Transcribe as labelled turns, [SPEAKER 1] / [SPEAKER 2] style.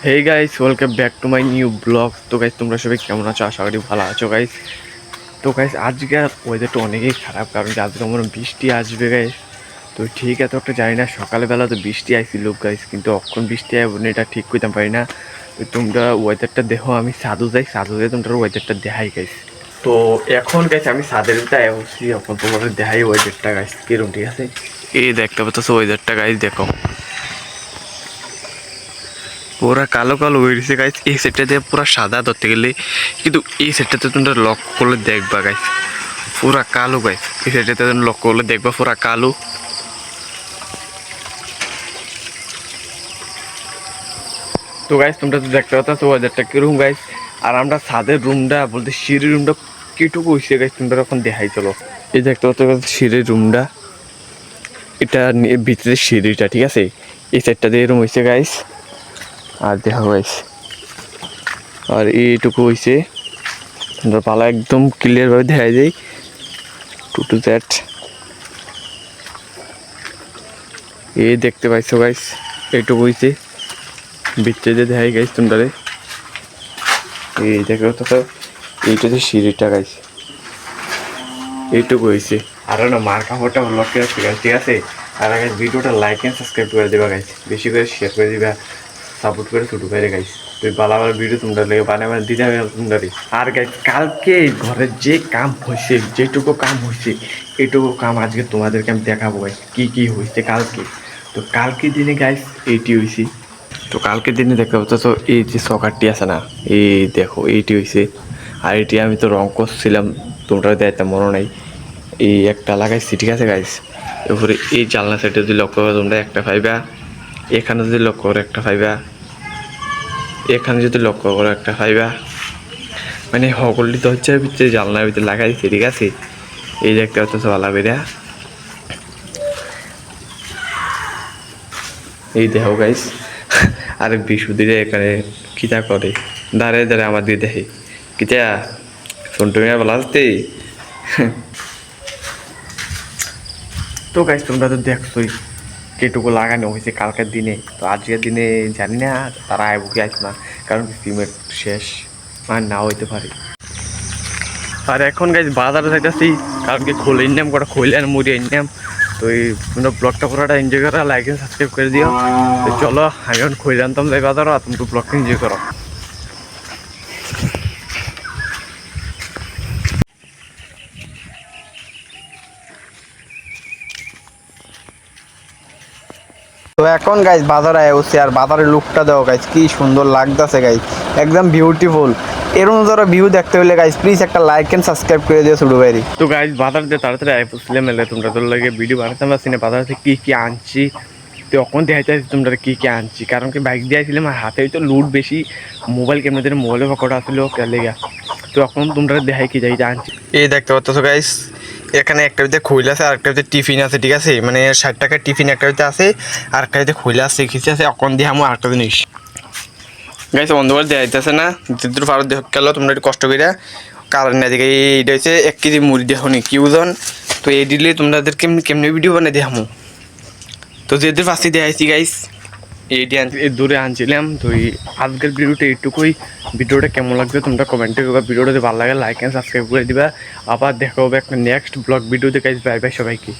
[SPEAKER 1] Hey guys, welcome back to my new blog. তো guys, তোমরা সবাই কেমন আছো? আশা করি ভালো আছো গাইস। তো গাইস, আজকে ওয়েদারটা অনেকই খারাপ, কারণ কি আজকে আমার বৃষ্টি আসবে গাইস। তো ঠিক এত একটা জানি না, সকালবেলা তো বৃষ্টি আইছিল গাইস, কিন্তু অখন বৃষ্টি আইব না এটা ঠিক করতে পারি না। তো তোমরা ওয়েদারটা দেখো, আমি সাধু যাই, সাধু যাই তোমরা ওয়েদারটা দেখাই গাইস। তো এখন গাইস আমি সাদের ভিতরে আসছি, এখন তোমাদের দেখাই ওয়েদারটা গাইস কিরকম, ঠিক আছে? এই দেখতে পাচ্ছ ওয়েদারটা গাইস, দেখো পুরা কালো কালো হয়ে গেছে গাইস। এই সেটটা দিয়ে পুরা সাদা ধরতে গেলে, কিন্তু এই সেটটাতে তোমরা লক করলে দেখবা গাইস পুরা কালো গাইস। এই সেটটাতে লক করলে দেখবা পুরা কালো। তো গাইস, তোমরা তো দেখতে পাচ্ছ ওয়েদারটা কিরকম গাইস। আর আমরা ছাদের রুমটা বলতে সিঁড়ির রুমটা কিটুকু হয়েছে গাইস, তোমরা এখন দেখাই চলো। এই দেখতে পাচ্ছ সিঁড়ির রুমটা, এটা ভিতরে সিঁড়িটা, ঠিক আছে? এই সাইডটা দিয়ে রুম হয়েছে গাইস। আর দেখো গাইস, আর এইটুকু হয়েছে, তোমরা পালা একদম ক্লিয়ারভাবে দেখা যায় টু টু দ্যাট। এই দেখতে পাইছো গাইস, এইটুকু হয়েছে বিচ্ছে যে দেখাই গাইস তোমরা। এই দেখো তো, এইটা যে সিঁড়িটা গাইস, এইটুকু হয়েছে। আর না মার কাপড়টা লক করে রাখছি গাইস, ঠিক আছে? আর গাইস, ভিডিওটা লাইক এন্ড সাবস্ক্রাইব করে দেবা গাইস, বেশি করে শেয়ার করে দিবা, সাপোর্ট করে ছোটো করে গাইস। তুই ভালো ভালো ভিডিও তোমরা লেগে বানাবে দিতে হবে তোমরা। আর গাইস, কালকে ঘরের যে কাম হয়েছে, যেটুকু কাম হয়েছে, এইটুকু কাম আজকে তোমাদেরকে আমি দেখাবো গাইস, কী কী হয়েছে কালকে। তো কালকে দিনে গাইস এইটি হয়েছে। তো কালকের দিনে দেখতে পাচ্ছ তো, এই যে সকারটি আছে না, এই দেখো এইটি হয়েছে। আর এটি আমি তো রং করছিলাম, তোমরা দেখতে মনে নাই। এই একটা লাগাইছি, ঠিক আছে গাইস? এরপরে এই জানলা সাইডে যদি লক্ষ্য করো তোমরা একটা পাইবা, এখানে যদি লক্ষ্য করো একটা পাইবা, এখানে যদি লক্ষ্য করো একটা পাইবা। মানে সকলটি তো হচ্ছে ভিতরে জানলার ভিতরে লাগাইছে, ঠিক আছে? এই যে একটা হচ্ছে ভালো বেরিয়া, এই দেখো গাইস। আর বিশুদিরে এখানে কিতা করে, দাঁড়ে দাঁড়ে আমার দিয়ে দেখে কিতা সন্টু মিয়া বলা আসতে। তো গাইস, তোমরা তো দেখছোই কেটুকু লাগানো হয়েছে কালকের দিনে। তো আজকের দিনে জানি না তারা আইব কি আসবে না, কারণ সিমেন্ট শেষ, আর নাও হইতে পারে। আর এখন গাইস বাজারে যাইতেছি, কারণ কি খোলে নিলাম, কটা খোলে আর মুড়ি নিলাম। তো এই তোমরা ব্লগটা পুরোটা এনজয় করো, লাইক এন্ড সাবস্ক্রাইব করে দিও। তো চলো, আমি এখন খোলে আনতাম যাই বাজারও, আর তুমি ব্লগটা এনজয় করো।
[SPEAKER 2] তো এখন গাইস বাজারে আইছি, আর বাজারের লুকটা দাও গাইস, কি সুন্দর লাগতেছে গাইস, একদম বিউটিফুল। এরকম ধরো ভিউ দেখতে হলে গাইস প্লিজ একটা লাইক এন্ড সাবস্ক্রাইব করে দিও ছোট ভাই।
[SPEAKER 1] তো গাইজ, বাজার দিয়ে তাড়াতাড়ি আই পড়ছিলাম, এলে তোমরা তোর লাগে ভিডিও বানাতে পারছি না বাজার থেকে কী কী আনছি। তো এখন দেখাইতে তোমরা কী কী আনছি, কারণ কি বাইক দিয়ে আসছিলাম আর হাতে হয়তো লুট বেশি, মোবাইল কেমন দিন মোবাইলে পকড়া আসলো লেগে। তো এখন তোমরা দেখাই কি যাই আনছি। এই দেখতে পাচ্ছ গাইস, এখানে একটা ভিতরে খৈলা আছে আর একটা ভিতরে টিফিন আছে, ঠিক আছে? মানে 60 টাকার টিফিন একটা ভিতরে আছে, আর একটা ভিতরে খৈলা আছে, খিচে আছে। এখন দিয়ে আমার আরেকটা জিনিস গাইছে বন্ধুবার দেওয়া যাইতেছে না, যেহেতু ভারত দেখ গেল তোমরা একটু কষ্ট করে, কারণ এদিকে এইটা হচ্ছে 1 কেজি মুড়ি দেখো নি কি ওজন। তো এই দিলে তোমাদের কেমনি ভিডিও বানিয়ে দেখামো। তো যেদের ফার্স্টে দেখাইছি গাইস, এইটি এই দূরে আনছিলাম। তো এই আজকের ভিডিওটা এইটুকুই। ভিডিওটা কেমন লাগবে তোমরা কমেন্টে করবা, ভিডিওটা যদি ভালো লাগে লাইক অ্যান্ড সাবস্ক্রাইব করে দিবা। আবার দেখা হবে একটা নেক্সট ব্লগ ভিডিওতে গাইস। বাই বাই সবাইকে।